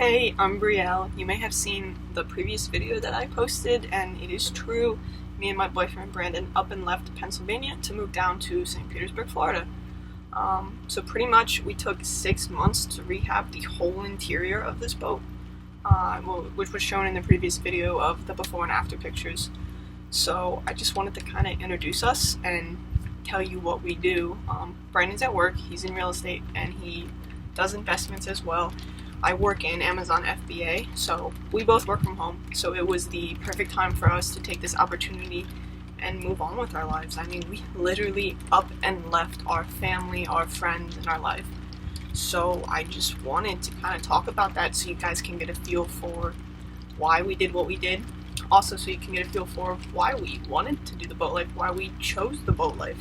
Hey, I'm Brielle. You may have seen the previous video that I posted, and it is true. Me and my boyfriend Brandon up and left Pennsylvania to move down to St. Petersburg, Florida. So pretty much we took 6 months to rehab the whole interior of this boat, which was shown in the previous video of the before and after pictures. So I just wanted to kind of introduce us and tell you what we do. Brandon's at work, he's in real estate, and he does investments as well. I work in Amazon FBA, so we both work from home, so it was the perfect time for us to take this opportunity and move on with our lives. I mean, we literally up and left our family, our friends, and our life. So I just wanted to kind of talk about that so you guys can get a feel for why we did what we did. Also, so you can get a feel for why we wanted to do the boat life, why we chose the boat life.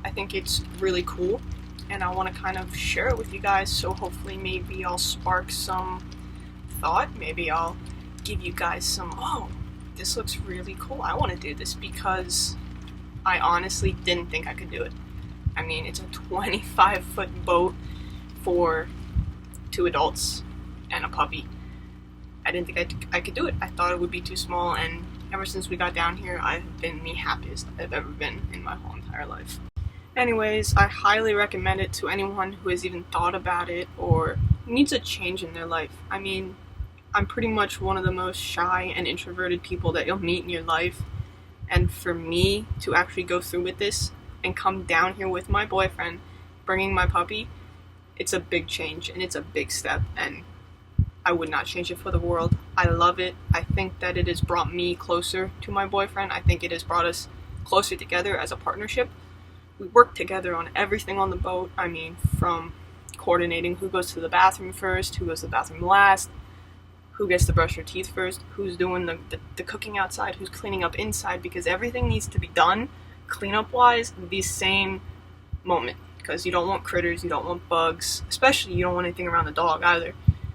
I think it's really cool, and I want to kind of share it with you guys, so hopefully maybe I'll spark some thought. Maybe I'll give you guys some, oh, this looks really cool, I want to do this, because I honestly didn't think I could do it. I mean, it's a 25-foot boat for 2 adults and a puppy. I didn't think I could do it. I thought it would be too small, and ever since we got down here, I've been the happiest I've ever been in my whole entire life. Anyways, I highly recommend it to anyone who has even thought about it or needs a change in their life. I mean, I'm pretty much one of the most shy and introverted people that you'll meet in your life. And for me to actually go through with this and come down here with my boyfriend, bringing my puppy, it's a big change and it's a big step, and I would not change it for the world. I love it. I think that it has brought me closer to my boyfriend. I think it has brought us closer together as a partnership. We work together on everything on the boat. I mean, from coordinating who goes to the bathroom first, who goes to the bathroom last, who gets to brush their teeth first, who's doing the cooking outside, who's cleaning up inside, because everything needs to be done cleanup-wise the same moment, because you don't want critters, you don't want bugs, especially you don't want anything around the dog either.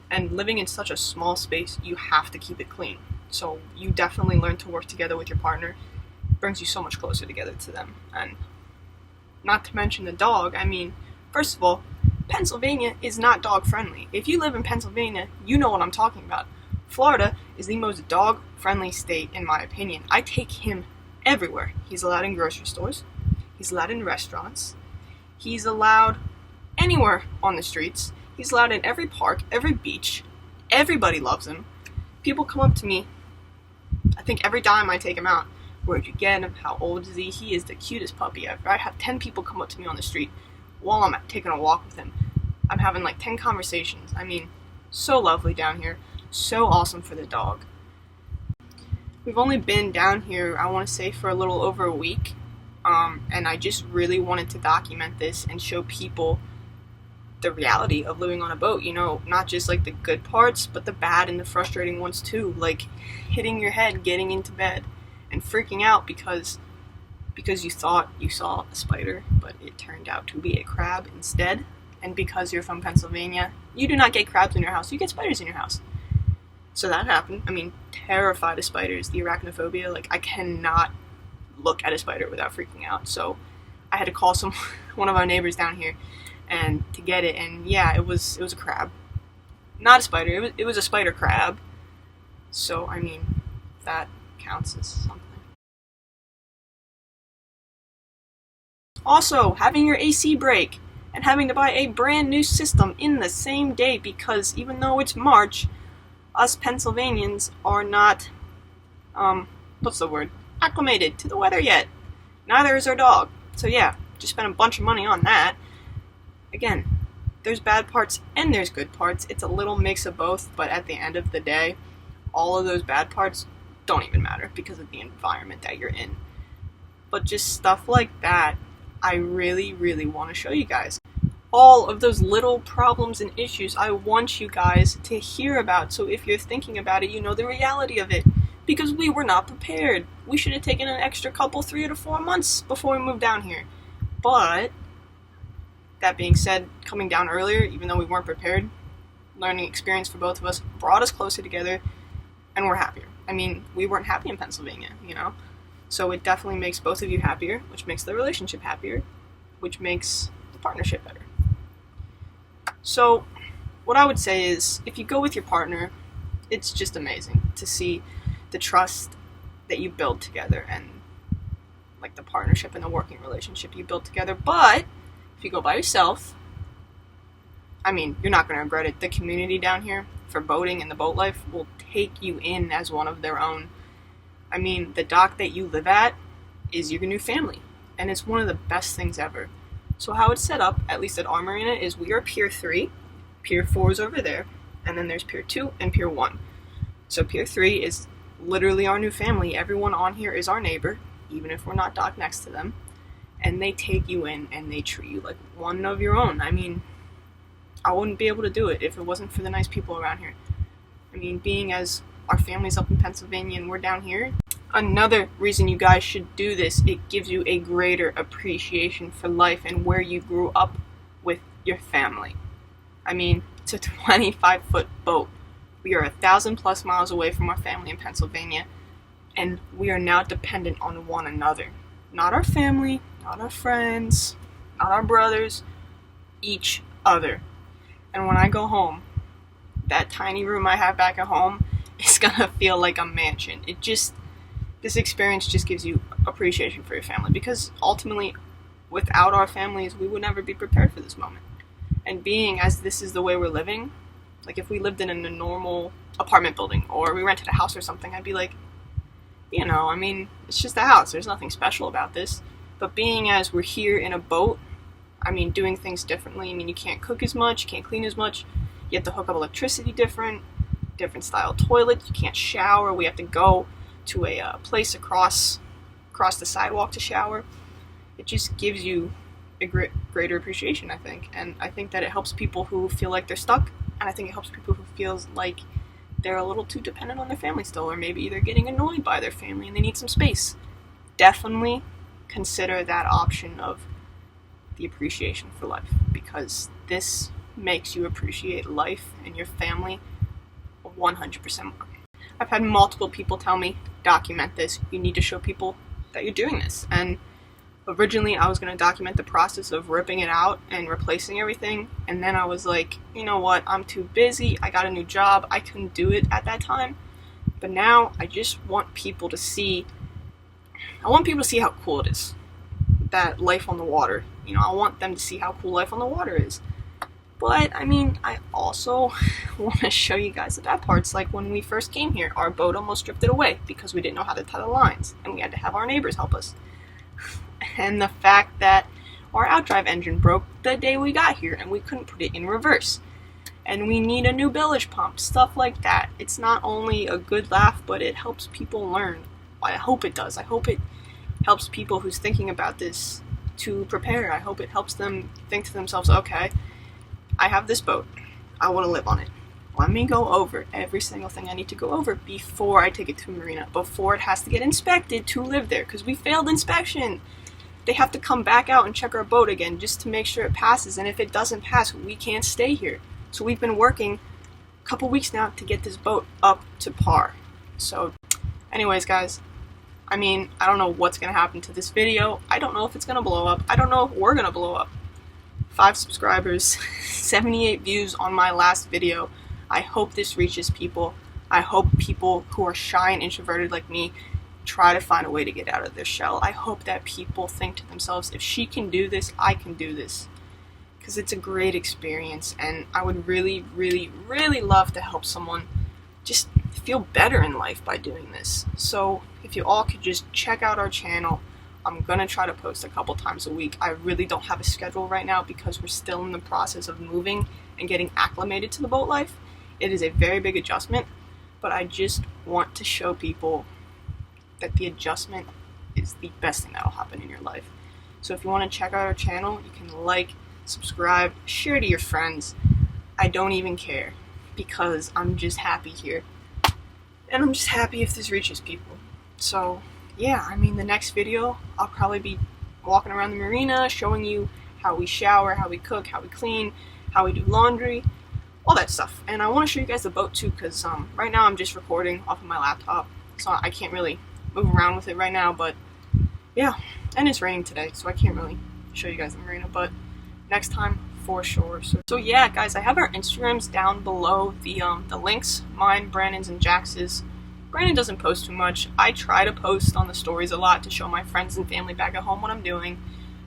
And living in such a small space, you have to keep it clean. So you definitely learn to work together with your partner. It brings you so much closer together to them. And not to mention the dog. I mean, first of all, Pennsylvania is not dog friendly. If you live in Pennsylvania, you know what I'm talking about. Florida is the most dog friendly state in my opinion. I take him everywhere. He's allowed in grocery stores. He's allowed in restaurants. He's allowed anywhere on the streets. He's allowed in every park, every beach. Everybody loves him. People come up to me, I think every time I take him out, where'd you get him? How old is he? He is the cutest puppy ever. I have 10 people come up to me on the street while I'm taking a walk with him. I'm having like 10 conversations. I mean, so lovely down here. So awesome for the dog. We've only been down here, I want to say, for a little over a week. And I just really wanted to document this and show people the reality of living on a boat, you know, not just like the good parts, but the bad and the frustrating ones too, like hitting your head getting into bed and freaking out because you thought you saw a spider, but it turned out to be a crab instead. And because you're from Pennsylvania, you do not get crabs in your house, you get spiders in your house. So that happened. I mean, terrified of spiders, the arachnophobia, like I cannot look at a spider without freaking out. So I had to call one of our neighbors down here and to get it, and yeah, it was a crab, not a spider. It was a spider crab. So I mean, that counts as something. Also, having your AC break and having to buy a brand new system in the same day, because even though it's March, us Pennsylvanians are not acclimated to the weather yet. Neither is our dog. So yeah, just spent a bunch of money on that. Again, there's bad parts and there's good parts. It's a little mix of both, but at the end of the day, all of those bad parts don't even matter because of the environment that you're in. But just stuff like that, I really, really want to show you guys. All of those little problems and issues I want you guys to hear about, so if you're thinking about it, you know the reality of it. Because we were not prepared. We should have taken an extra couple 3 to 4 months before we moved down here. But that being said, coming down earlier, even though we weren't prepared, learning experience for both of us brought us closer together, and we're happier. I mean, we weren't happy in Pennsylvania, you know? So it definitely makes both of you happier, which makes the relationship happier, which makes the partnership better. So what I would say is, if you go with your partner, it's just amazing to see the trust that you build together and like the partnership and the working relationship you build together. But if you go by yourself, I mean, you're not going to regret it. The community down here for boating and the boat life will take you in as one of their own. I mean, the dock that you live at is your new family, and it's one of the best things ever. So how it's set up, at least at our marina, is we are Pier 3, Pier 4 is over there, and then there's Pier 2 and Pier 1. So Pier 3 is literally our new family. Everyone on here is our neighbor, even if we're not docked next to them, and they take you in and they treat you like one of your own. I mean, I wouldn't be able to do it if it wasn't for the nice people around here. I mean, being as our family's up in Pennsylvania and we're down here, another reason you guys should do this, it gives you a greater appreciation for life and where you grew up with your family. I mean, it's a 25-foot boat. We are 1,000+ miles away from our family in Pennsylvania, and we are now dependent on one another. Not our family, not our friends, not our brothers, each other. And when I go home, that tiny room I have back at home is gonna feel like a mansion. This experience just gives you appreciation for your family, because ultimately, without our families, we would never be prepared for this moment. And being as this is the way we're living, like if we lived in a normal apartment building or we rented a house or something, I'd be like, I mean, it's just a house. There's nothing special about this. But being as we're here in a boat, I mean, doing things differently. I mean, you can't cook as much, you can't clean as much. You have to hook up electricity different style toilet. You can't shower. We have to go to a place across the sidewalk to shower. It just gives you a greater appreciation, I think. And I think that it helps people who feel like they're stuck. And I think it helps people who feel like they're a little too dependent on their family still, or maybe they're getting annoyed by their family and they need some space. Definitely consider that option of the appreciation for life, because this makes you appreciate life and your family 100% more. I've had multiple people tell me, document this. You need to show people that you're doing this. And originally I was going to document the process of ripping it out and replacing everything. And then I was like, you know what? I'm too busy. I got a new job. I couldn't do it at that time. But now I just want people to see, how cool it is. That life on the water. I want them to see how cool life on the water is. But, I mean, I also want to show you guys the bad parts. Like when we first came here, our boat almost drifted away because we didn't know how to tie the lines. And we had to have our neighbors help us. And the fact that our outdrive engine broke the day we got here and we couldn't put it in reverse. And we need a new bilge pump, stuff like that. It's not only a good laugh, but it helps people learn. I hope it does. I hope it helps people who's thinking about this to prepare. I hope it helps them think to themselves, okay, I have this boat. I want to live on it. Let me go over every single thing I need to go over before I take it to a marina, before it has to get inspected to live there, because we failed inspection. They have to come back out and check our boat again just to make sure it passes, and if it doesn't pass, we can't stay here. So we've been working a couple weeks now to get this boat up to par. So anyways, guys, I mean, I don't know what's going to happen to this video. I don't know if it's going to blow up. I don't know if we're going to blow up. 5 subscribers, 78 views on my last video. I hope this reaches people. I hope people who are shy and introverted like me try to find a way to get out of their shell. I hope that people think to themselves, if she can do this, I can do this. Because it's a great experience, and I would really, really, really love to help someone just feel better in life by doing this. So if you all could just check out our channel. I'm going to try to post a couple times a week. I really don't have a schedule right now because we're still in the process of moving and getting acclimated to the boat life. It is a very big adjustment, but I just want to show people that the adjustment is the best thing that will happen in your life. So if you want to check out our channel, you can like, subscribe, share to your friends. I don't even care, because I'm just happy here. And I'm just happy if this reaches people. So yeah, I mean, the next video, I'll probably be walking around the marina, showing you how we shower, how we cook, how we clean, how we do laundry, all that stuff. And I want to show you guys the boat too, because right now I'm just recording off of my laptop, so I can't really move around with it right now. But yeah, and it's raining today, so I can't really show you guys the marina. But next time, for sure. So yeah, guys, I have our Instagrams down below, the links, mine, Brandon's, and Jax's. Brandon doesn't post too much. I try to post on the stories a lot to show my friends and family back at home what I'm doing.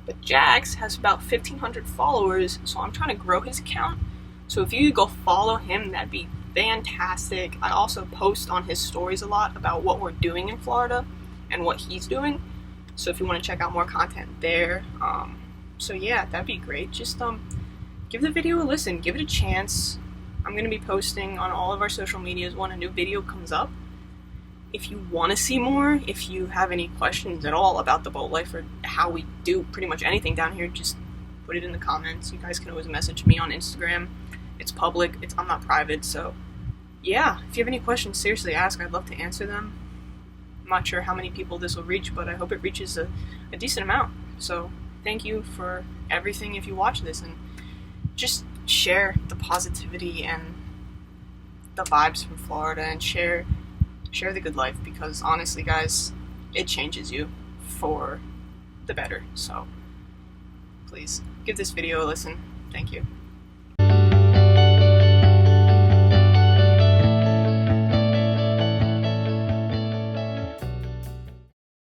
But Jax has about 1,500 followers, so I'm trying to grow his account. So if you go follow him, that'd be fantastic. I also post on his stories a lot about what we're doing in Florida and what he's doing. So if you want to check out more content there, so yeah, that'd be great. Just give the video a listen, give it a chance. I'm gonna be posting on all of our social medias when a new video comes up. If you want to see more, if you have any questions at all about the boat life or how we do pretty much anything down here, just put it in the comments. You guys can always message me on Instagram. It's public. I'm not private. So yeah, if you have any questions, seriously ask. I'd love to answer them. I'm not sure how many people this will reach, but I hope it reaches a decent amount. So thank you for everything if you watch this, and just share the positivity and the vibes from Florida, and share the good life, because honestly, guys, it changes you for the better. So please give this video a listen. Thank you.